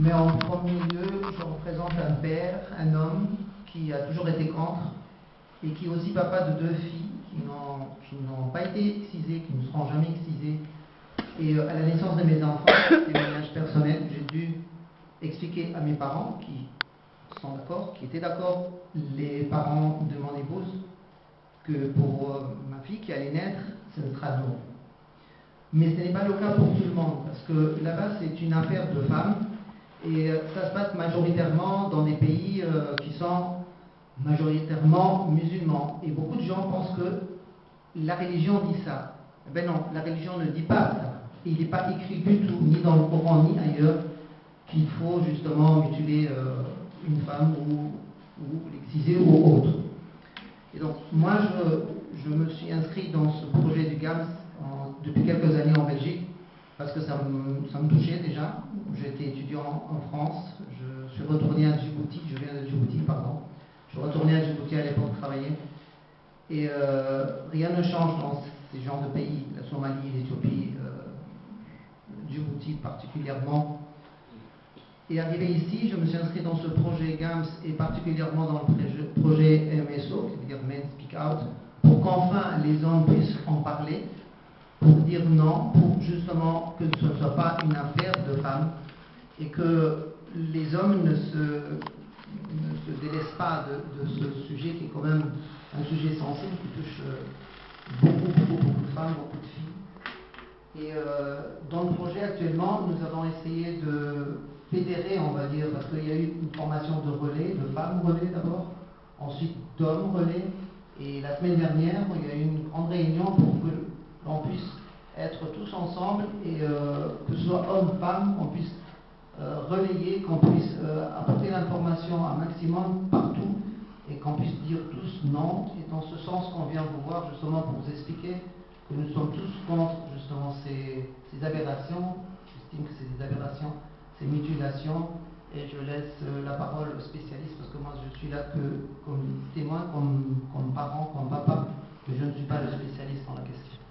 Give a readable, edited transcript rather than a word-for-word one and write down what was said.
Mais en premier lieu, je représente un père, un homme qui a toujours été contre et qui est aussi papa de 2 filles qui n'ont pas été excisées, qui ne seront jamais excisées. Et à la naissance de mes enfants, témoignage personnel, j'ai dû expliquer à mes parents qui sont d'accord, qui étaient d'accord, les parents de mon épouse, que pour ma fille qui allait naître, ce sera non. Mais ce n'est pas le cas pour tout le monde, parce que là-bas, c'est une affaire de femmes, et ça se passe majoritairement dans des pays qui sont majoritairement musulmans. Et beaucoup de gens pensent que la religion dit ça. Eh bien non, la religion ne dit pas ça. Il n'est pas écrit du tout, ni dans le Coran, ni ailleurs, qu'il faut justement mutiler une femme ou l'exciser ou autre. Et donc, moi, je me suis inscrit dans ce projet du GAMS depuis quelques années en Belgique, parce que ça me touchait déjà. J'étais étudiant en France, je suis retourné à Djibouti, je viens de Djibouti, pardon. Je suis retourné à Djibouti à l'époque travailler. Et rien ne change dans ces genres de pays, la Somalie, l'Éthiopie, Djibouti particulièrement. Et arrivé ici, je me suis inscrit dans ce projet GAMS et particulièrement dans le projet MSO, qui veut dire Men Speak Out, pour qu'enfin les hommes puissent en parler, pour dire non, pour justement que ce ne soit pas une affaire de femmes et que les hommes ne se délaissent pas de ce sujet qui est quand même un sujet sensible qui touche beaucoup de femmes, beaucoup de filles. Et dans le projet actuellement, nous avons essayé de fédérer, on va dire, parce qu'il y a eu une formation de relais, de femmes relais d'abord, ensuite d'hommes relais, et la semaine dernière, il y a eu une grande réunion pour que l'on puisse être tous ensemble et que ce soit hommes, femmes, qu'on puisse relayer, qu'on puisse apporter l'information un maximum partout et qu'on puisse dire tous non. Et dans ce sens qu'on vient vous voir justement pour vous expliquer que nous sommes tous contre justement ces aberrations. J'estime que c'est des aberrations, ces mutilations. Et je laisse la parole aux spécialistes parce que moi je suis là que comme témoin, comme parent, comme papa, que je ne suis pas le spécialiste en la question.